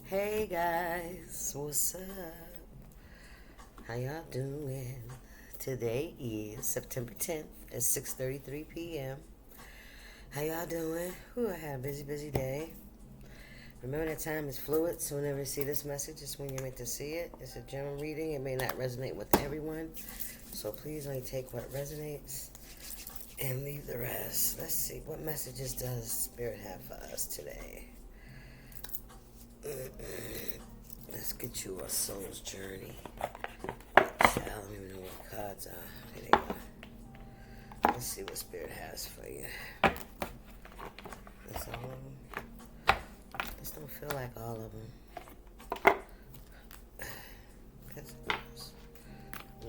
Hey guys, what's up? How y'all doing? Today is September 10th at 6:33 p.m. How y'all doing? Whew, I had a busy day. Remember that time is fluid, so whenever you see this message, it's when you're meant to see it. It's a general reading. It may not resonate with everyone, so please only take what resonates and leave the rest. Let's see, what messages does Spirit have for us today? Let's get you a soul's journey. I don't even know what cards are. There they go. Let's see what Spirit has for you. That's all of them. This don't feel like all of them. Let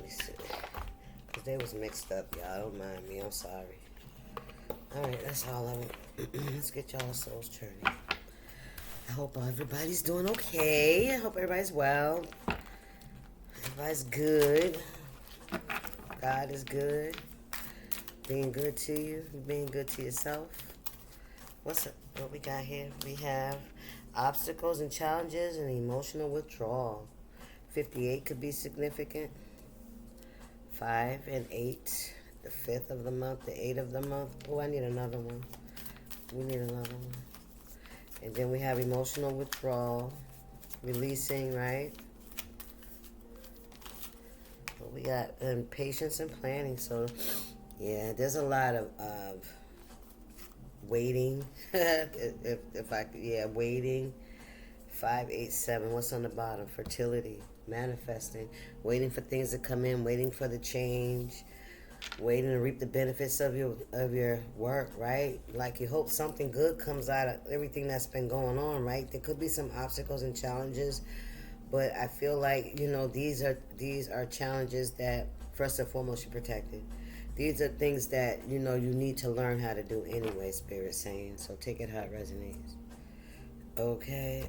me see. Because they was mixed up, y'all. Don't mind me. I'm sorry. Alright, that's all of them. Let's get y'all a soul's journey. I hope everybody's doing okay. I hope everybody's well. Everybody's good. God is good. Being good to you. Being good to yourself. What we got here? We have obstacles and challenges and emotional withdrawal. 58 could be significant. 5 and 8. The 5th of the month. The 8th of the month. Oh, I need another one. We need another one. And then we have emotional withdrawal. Releasing, right? We got patience and planning. So, yeah, there's a lot of waiting. if I could, yeah, waiting. 5, 8, 7. What's on the bottom? Fertility, manifesting, waiting for things to come in, waiting for the change, waiting to reap the benefits of your work, right? Like you hope something good comes out of everything that's been going on, right? There could be some obstacles and challenges. But I feel like, these are challenges that, first and foremost, you're protected. These are things that, you need to learn how to do anyway, Spirit saying. So take it how it resonates. Okay.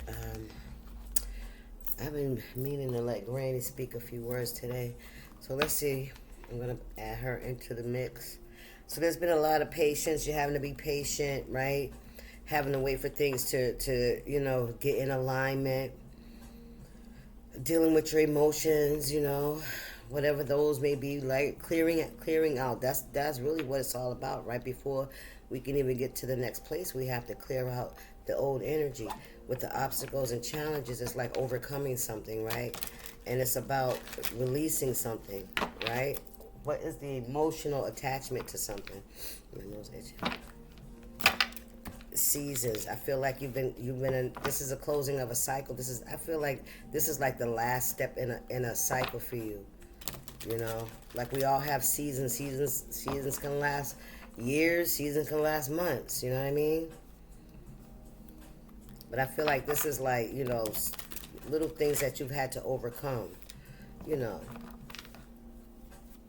I've been meaning to let Granny speak a few words today. So let's see. I'm going to add her into the mix. So there's been a lot of patience. You're having to be patient, right? Having to wait for things to get in alignment. Dealing with your emotions, whatever those may be, like clearing out. That's really what it's all about. Right before we can even get to the next place, we have to clear out the old energy. With the obstacles and challenges, it's like overcoming something, right? And it's about releasing something, right? What is the emotional attachment to something? My nose itching. Seasons. I feel like you've been in, this is a closing of a cycle. I feel like this is like the last step in a cycle for you. Like we all have seasons. Seasons can last years, seasons can last months, you know what I mean? But I feel like this is like, little things that you've had to overcome.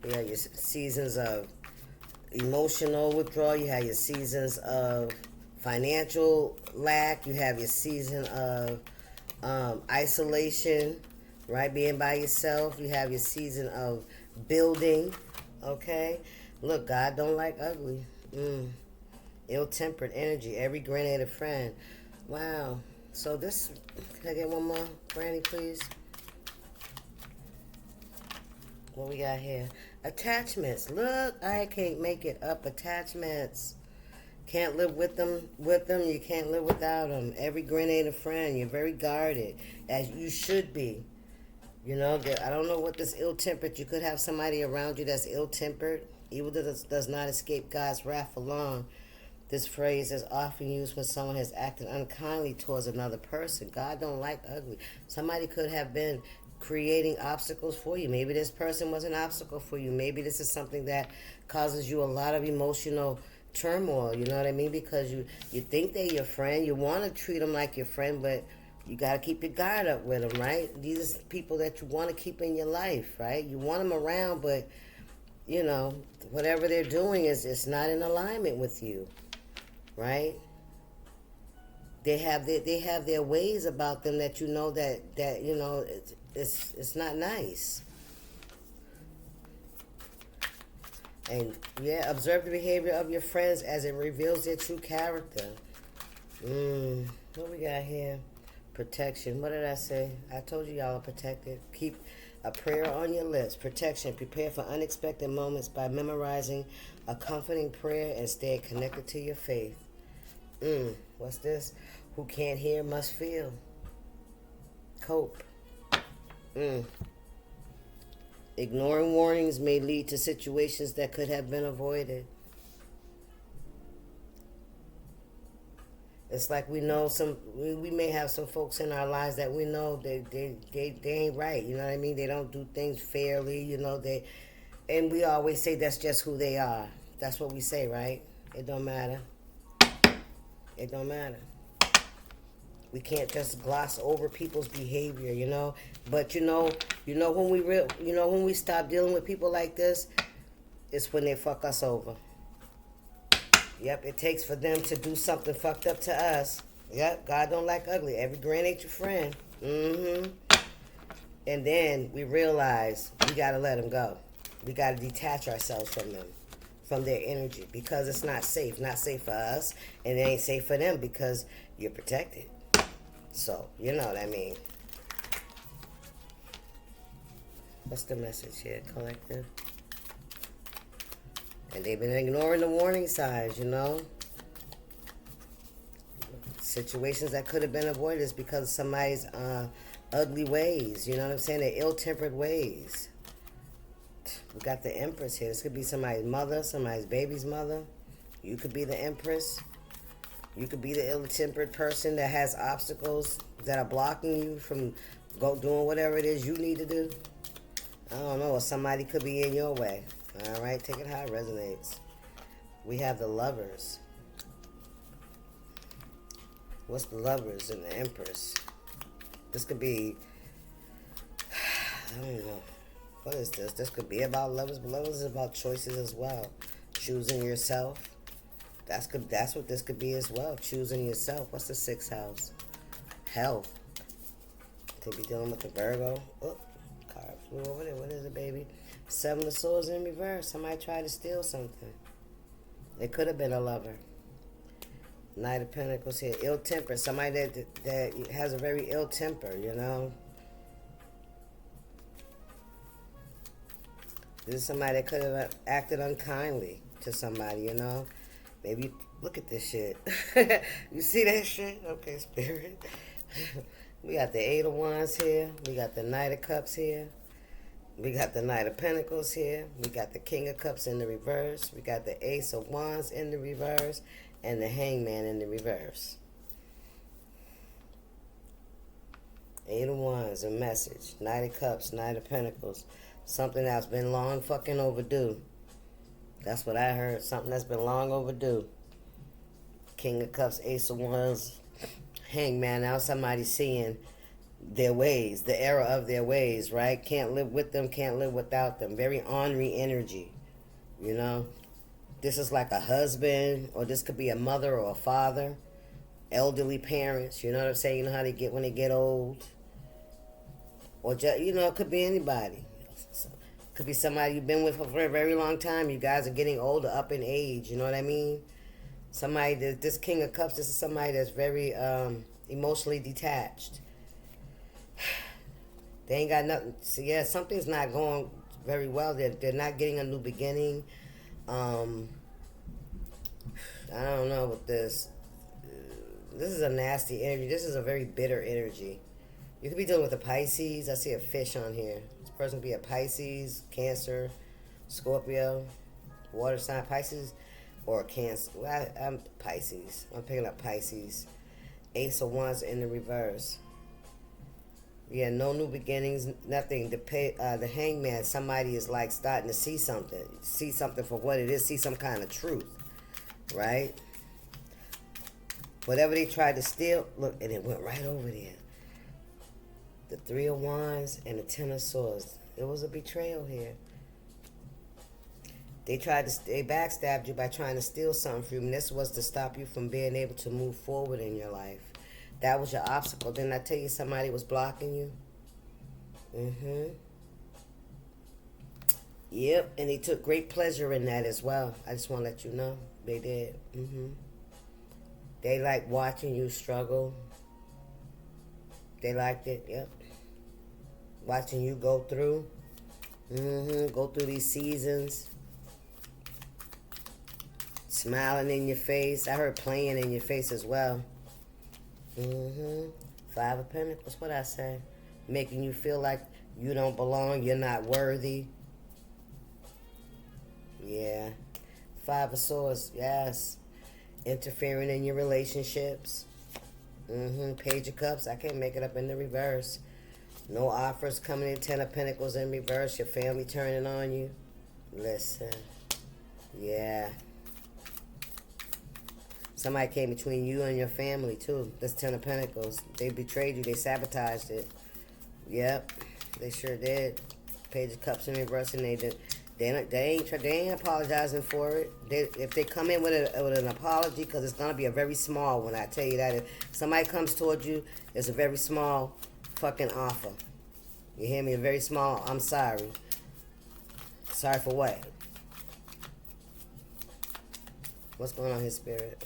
Yeah, your seasons of emotional withdrawal, you have your seasons of financial lack, you have your season of isolation, right? Being by yourself. You have your season of building, okay? Look, God don't like ugly. Ill-tempered energy. Every granted a friend. Wow. So this, can I get one more, Granny, please? What we got here? Attachments. Look, I can't make it up. Attachments. Can't live with them. You can't live without them. Every grenade a friend. You're very guarded, as you should be. I don't know what this ill-tempered. You could have somebody around you that's ill-tempered. Evil does not escape God's wrath for long. This phrase is often used when someone has acted unkindly towards another person. God don't like ugly. Somebody could have been creating obstacles for you. Maybe this person was an obstacle for you. Maybe this is something that causes you a lot of emotional turmoil, you know what I mean? Because you think they're your friend. You want to treat them like your friend, but you got to keep your guard up with them, right? These are people that you want to keep in your life, right? You want them around, but, whatever they're doing it's not in alignment with you, right? They have their ways about them that it's not nice. And yeah, observe the behavior of your friends as it reveals their true character. What we got here? Protection. What did I say? I told you y'all are protected. Keep a prayer on your lips. Protection. Prepare for unexpected moments by memorizing a comforting prayer and stay connected to your faith. What's this? Who can't hear must feel. Cope. Ignoring warnings may lead to situations that could have been avoided. It's like we know we may have some folks in our lives that we know they ain't right. You know what I mean? They don't do things fairly. You know, and we always say that's just who they are. That's what we say, right? It don't matter. It don't matter. We can't just gloss over people's behavior, you know. But you know when we stop dealing with people like this, it's when they fuck us over. Yep, it takes for them to do something fucked up to us. Yep, God don't like ugly. Every grin ain't your friend. And then we realize we got to let them go. We got to detach ourselves from them, from their energy, because it's not safe. Not safe for us, and it ain't safe for them because you're protected. So, you know what I mean. What's the message here, collective? And they've been ignoring the warning signs, you know. Situations that could have been avoided is because of somebody's ugly ways. You know what I'm saying? Their ill-tempered ways. We got the Empress here. This could be somebody's mother, somebody's baby's mother. You could be the Empress. You could be the ill-tempered person that has obstacles that are blocking you from doing whatever it is you need to do. I don't know. Or somebody could be in your way. All right, take it how it resonates. We have the Lovers. What's the Lovers and the Empress? This could be, I don't know. What is this? This could be about lovers, but lovers is about choices as well. Choosing yourself. That's what this could be as well. Choosing yourself. What's the 6th house? Health. Could be dealing with the Virgo. Oh, card flew over there. What is it, baby? 7 of Swords in reverse. Somebody tried to steal something. It could have been a lover. Knight of Pentacles here. Ill temper. Somebody that has a very ill temper, you know. This is somebody that could have acted unkindly to somebody, you know. Maybe, look at this shit. You see that shit? Okay, Spirit. We got the 8 of Wands here. We got the Knight of Cups here. We got the Knight of Pentacles here. We got the King of Cups in the reverse. We got the Ace of Wands in the reverse. And the Hangman in the reverse. 8 of Wands, a message. Knight of Cups, Knight of Pentacles. Something that's been long fucking overdue. That's what I heard. Something that's been long overdue. King of Cups, Ace of Wands, Hangman. Now somebody's seeing their ways, the error of their ways, right? Can't live with them, can't live without them. Very ornery energy, you know? This is like a husband, or this could be a mother or a father. Elderly parents, you know what I'm saying? You know how they get when they get old? Or just, you know, it could be anybody. Could be somebody you've been with for a very long time. You guys are getting older, up in age, you know what I mean? Somebody, this King of Cups, this is somebody that's very emotionally detached. They ain't got nothing. So yeah, something's not going very well. They're not getting a new beginning. I don't know what this. This is a nasty energy. This is a very bitter energy. You could be dealing with a Pisces. I see a fish on here. This person could be a Pisces, Cancer, Scorpio, water sign, Pisces, or a Cancer. Well, I'm Pisces. I'm picking up Pisces. Ace of Wands in the reverse. Yeah, no new beginnings, nothing. The Hangman, somebody is like starting to see something for what it is, see some kind of truth, right? Whatever they tried to steal, look, and it went right over there. The 3 of Wands and the 10 of Swords. It was a betrayal here. They backstabbed you by trying to steal something from you, and this was to stop you from being able to move forward in your life. That was your obstacle. Didn't I tell you somebody was blocking you? Yep, and they took great pleasure in that as well. I just want to let you know. They did. They like watching you struggle. They liked it, yep. Watching you go through. Go through these seasons. Smiling in your face. I heard playing in your face as well. Five of Pentacles, what I say? Making you feel like you don't belong, you're not worthy. Yeah. Five of Swords, yes. Interfering in your relationships. Page of Cups, I can't make it up in the reverse. No offers coming in. Ten of Pentacles in reverse. Your family turning on you. Listen. Yeah. Somebody came between you and your family, too. That's Ten of Pentacles. They betrayed you. They sabotaged it. Yep. They sure did. Page of Cups in reverse, and they ain't apologizing for it. If they come in with an apology, because it's going to be a very small one, I tell you that. If somebody comes towards you, it's a very small fucking offer. You hear me? A very small, I'm sorry. Sorry for what? What's going on here, Spirit?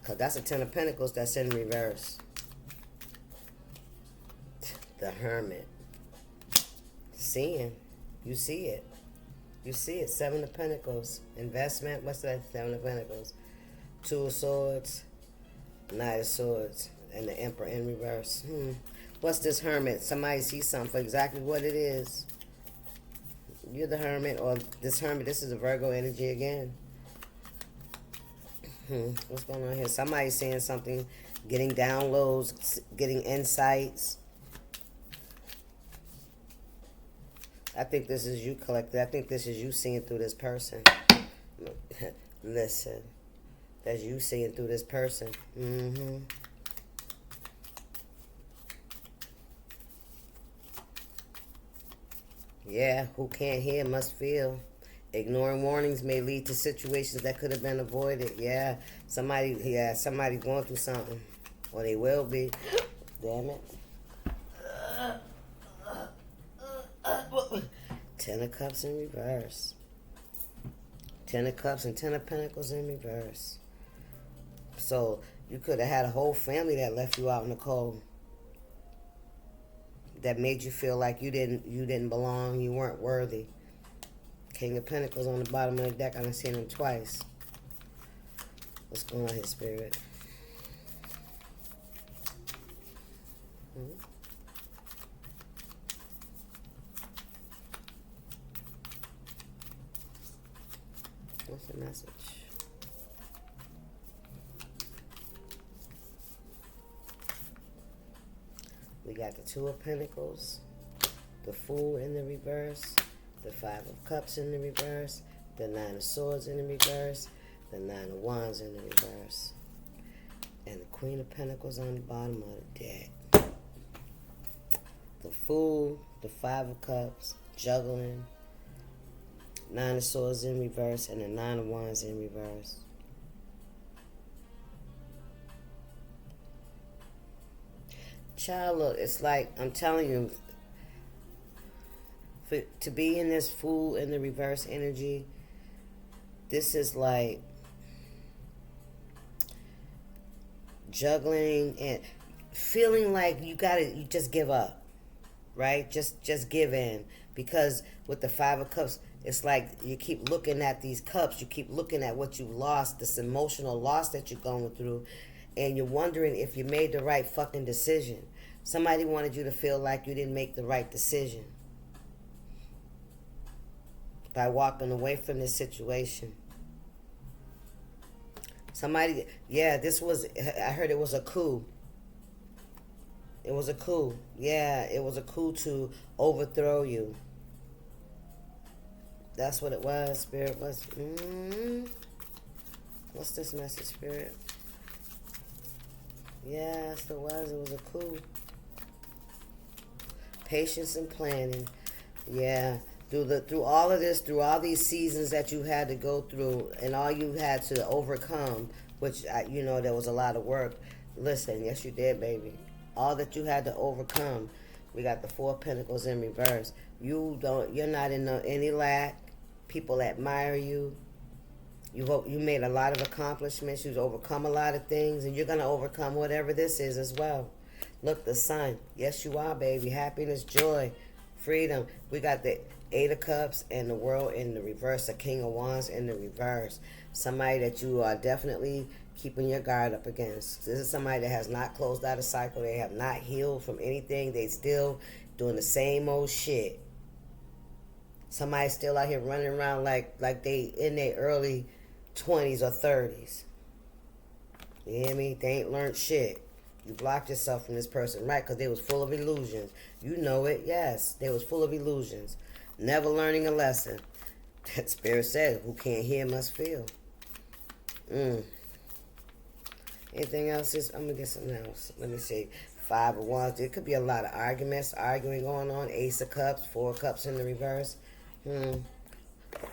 Because that's a Ten of Pentacles that's in reverse. The Hermit. Seeing. You see it. You see it. Seven of Pentacles. Investment. What's that? Seven of Pentacles. Two of Swords. Knight of Swords. And the Emperor in reverse. What's this Hermit? Somebody sees something for exactly what it is. You're the Hermit, or this Hermit. This is a Virgo energy again. What's going on here? Somebody's saying something. Getting downloads. Getting insights. I think this is you, collective. I think this is you seeing through this person. Listen. That's you seeing through this person. Yeah, who can't hear must feel. Ignoring warnings may lead to situations that could have been avoided. Yeah, somebody's going through something. Or they will be. Damn it. Ten of Cups in reverse. Ten of Cups and Ten of Pentacles in reverse. So you could have had a whole family that left you out in the cold. That made you feel like you didn't belong, you weren't worthy. King of Pentacles on the bottom of the deck. I've seen him twice. What's going on here, Spirit? What's the message? We got the Two of Pentacles, the Fool in the reverse, the Five of Cups in the reverse, the Nine of Swords in the reverse, the Nine of Wands in the reverse, and the Queen of Pentacles on the bottom of the deck. The Fool, the Five of Cups, juggling, Nine of Swords in reverse, and the Nine of Wands in reverse. Child, look, it's like, I'm telling you, to be in this Fool in the reverse energy, this is like juggling and feeling like you just give up, right? Just give in. Because with the Five of Cups, it's like you keep looking at these cups, you keep looking at what you lost, this emotional loss that you're going through, and you're wondering if you made the right fucking decision. Somebody wanted you to feel like you didn't make the right decision by walking away from this situation. Somebody, yeah, I heard it was a coup. It was a coup. Yeah, it was a coup to overthrow you. That's what it was, Spirit was. What's this message, Spirit? Yes, it was. It was a coup. Patience and planning. Yeah. Through all of this, through all these seasons that you had to go through and all you had to overcome, which, there was a lot of work. Listen, yes, you did, baby. All that you had to overcome. We got the Four of Pentacles in reverse. You're not in any lack. People admire you. You made a lot of accomplishments. You've overcome a lot of things, and you're going to overcome whatever this is as well. Look, the sun. Yes, you are, baby. Happiness, joy, freedom. We got the Eight of Cups and the World in the reverse. The King of Wands in the reverse. Somebody that you are definitely keeping your guard up against. This is somebody that has not closed out a cycle. They have not healed from anything. They still doing the same old shit. Somebody's still out here running around like they in their early 20s or 30s. You hear me? They ain't learned shit. You blocked yourself from this person, right? Because they was full of illusions. You know it, yes. They was full of illusions. Never learning a lesson. That spirit said, who can't hear must feel. Anything else? I'm going to get something else. Let me see. Five of Wands. There could be a lot of arguing going on. Ace of Cups, Four of Cups in the reverse.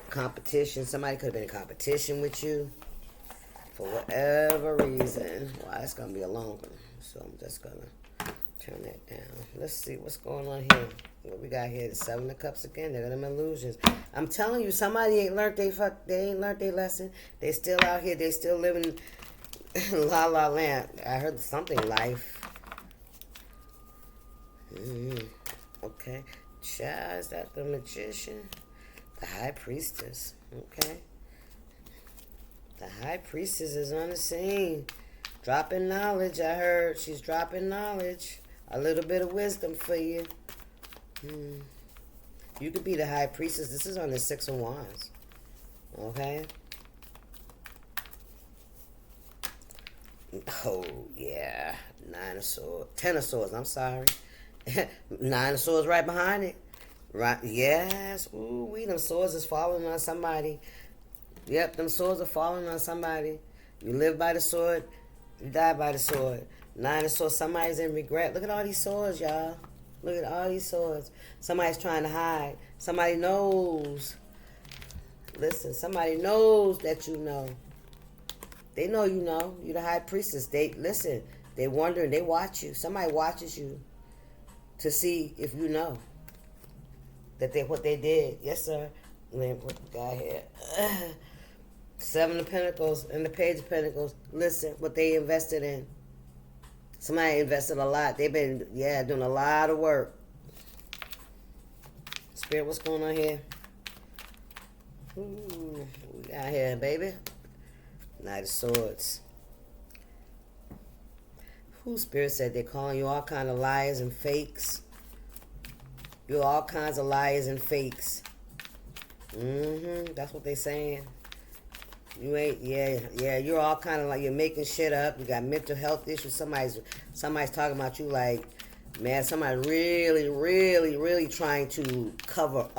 Competition. Somebody could have been in competition with you. For whatever reason. Well, it's going to be a long one. So I'm just going to turn that down. Let's see what's going on here. What we got here? The Seven of Cups again. They're them illusions. I'm telling you, somebody ain't learned they ain't learned their lesson. They still out here. They still living la la land. I heard something life. Okay. Child, is that the Magician? The High Priestess. Okay. The High Priestess is on the scene. Dropping knowledge, I heard. She's dropping knowledge. A little bit of wisdom for you. You could be the High Priestess. This is on the Six of Wands. Okay? Oh, yeah. Nine of Swords. Ten of Swords, I'm sorry. Nine of Swords right behind it. Right? Yes. Ooh, them swords is falling on somebody. Yep, them swords are falling on somebody. You live by the sword, you die by the sword. Nine of Swords, somebody's in regret. Look at all these swords, y'all. Look at all these swords. Somebody's trying to hide. Somebody knows. Listen, somebody knows that you know. They know you know. You're the High Priestess. Listen, they wondering, they watch you. Somebody watches you to see if you know that what they did. Yes, sir. Let me put the guy here. Seven of Pentacles and the Page of Pentacles. Listen, what they invested in. Somebody invested a lot. They've been, doing a lot of work. Spirit, what's going on here? Ooh, we got here, baby. Knight of Swords. Who Spirit said they're calling you all kind of liars and fakes. You're all kinds of liars and fakes. That's what they saying. You ain't, you're all kind of like, you're making shit up. You got mental health issues. Somebody's talking about you like, man, somebody really, really, really trying to cover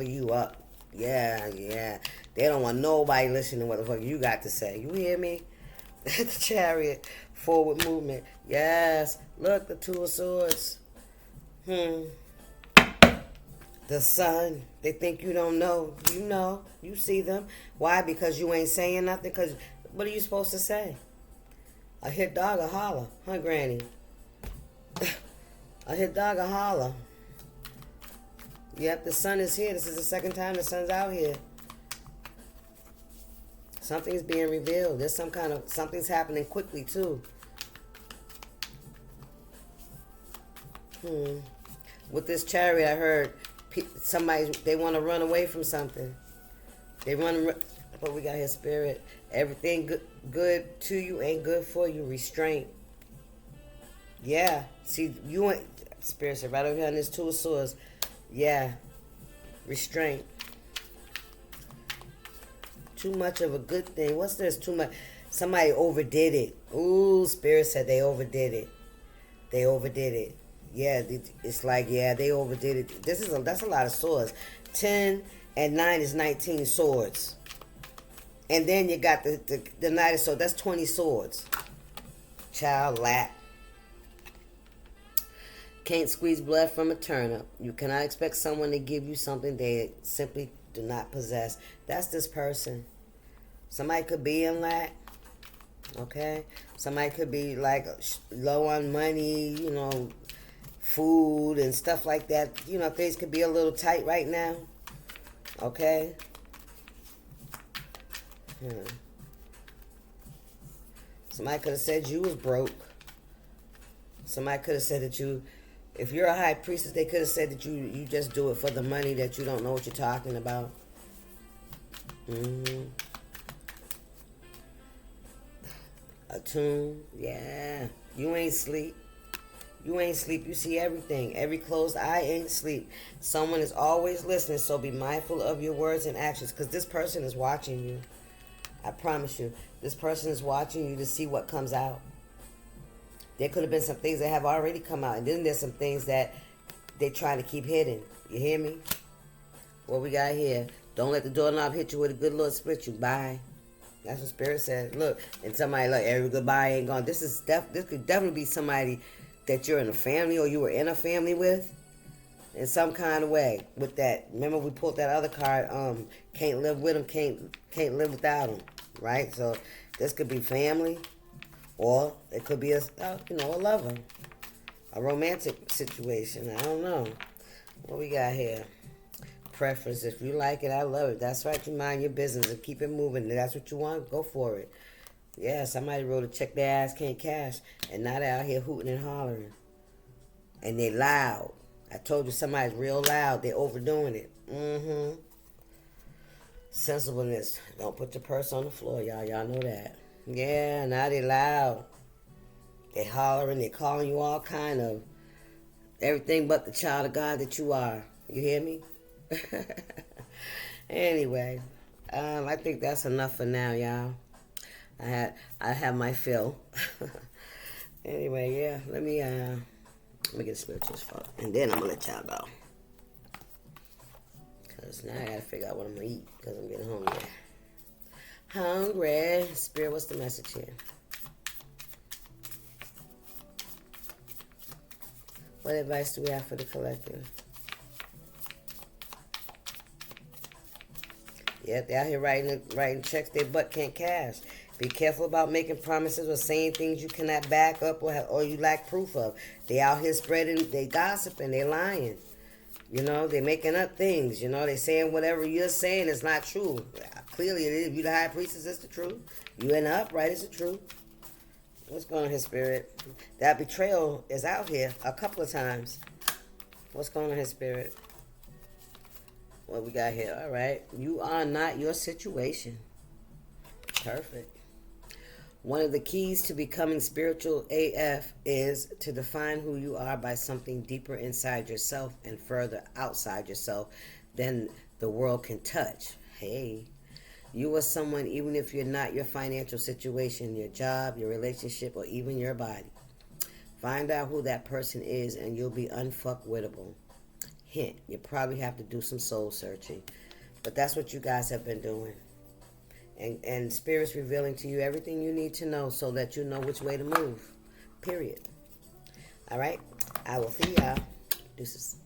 you up. Yeah. They don't want nobody listening to what the fuck you got to say. You hear me? The Chariot, forward movement. Yes. Look, the Two of Swords. The Sun. They think you don't know. You know. You see them. Why? Because you ain't saying nothing. Because what are you supposed to say? A hit dog, a holler. Huh, Granny? A hit dog, a holler. Yep, the Sun is here. This is the second time the Sun's out here. Something's being revealed. There's something's happening quickly, too. With this Chariot, I heard they want to run away from something. What we got here, Spirit? Everything good to you ain't good for you. Restraint. Yeah. See, you ain't... Spirit said right over here on this Two of Swords. Yeah. Restraint. Too much of a good thing. What's this? Too much. Somebody overdid it. Ooh, Spirit said they overdid it. They overdid it. Yeah, it's like, they overdid it. That's a lot of swords. 10 and 9 is 19 swords. And then you got the Knight of Swords. That's 20 swords. Child, lap. Can't squeeze blood from a turnip. You cannot expect someone to give you something they simply do not possess. That's this person. Somebody could be in lack. Okay? Somebody could be like low on money, food and stuff like that. Things could be a little tight right now. Okay? Somebody could have said you was broke. Somebody could have said that you, if you're a high priestess, they could have said that you just do it for the money, that you don't know what you're talking about. Attune, yeah. You ain't sleep. You ain't sleep. You see everything. Every closed eye ain't sleep. Someone is always listening, so be mindful of your words and actions, because this person is watching you. I promise you. This person is watching you to see what comes out. There could have been some things that have already come out, and then there's some things that they're trying to keep hidden. You hear me? What we got here? Don't let the doorknob hit you with a good Lord split you. Bye. That's what Spirit said. Look, and somebody like, every goodbye ain't gone. This could definitely be somebody that you're in a family or you were in a family with in some kind of way. With that, remember we pulled that other card. Can't live with them, can't live without them. Right. So this could be family, or it could be a lover, a romantic situation. I don't know. What we got here? Preference. If you like it, I love it. That's right. You mind your business and keep it moving. That's what you want. Go for it. Yeah, somebody wrote a check their ass can't cash, and now they're out here hooting and hollering. And they loud. I told you somebody's real loud. They're overdoing it. Sensibleness. Don't put your purse on the floor, y'all. Y'all know that. Yeah, now they loud. They hollering. They calling you all kind of everything but the child of God that you are. You hear me? Anyway, I think that's enough for now, y'all. I have my fill. Anyway, yeah, let me get a spirituals for, and then I'm gonna let y'all go. Cause now I gotta figure out what I'm gonna eat, cause I'm getting hungry. Hungry. Spirit, what's the message here? What advice do we have for the collective? Yep, they're out here writing checks their butt can't cash. Be careful about making promises or saying things you cannot back up or you lack proof of. They out here spreading, they gossiping, they lying. You know, they making up things. You know, they saying whatever you're saying is not true. Clearly it is. If you the high priestess, it's the truth. You in the upright, it's the truth. What's going on here, Spirit? That betrayal is out here a couple of times. What's going on here, Spirit? What we got here? All right. You are not your situation. Perfect. One of the keys to becoming spiritual AF is to define who you are by something deeper inside yourself and further outside yourself than the world can touch. Hey, you are someone even if you're not your financial situation, your job, your relationship, or even your body. Find out who that person is and you'll be unfuckwittable. Hint, you probably have to do some soul searching. But that's what you guys have been doing. And Spirit's revealing to you everything you need to know so that you know which way to move. Period. All right? I will see y'all. Deuces.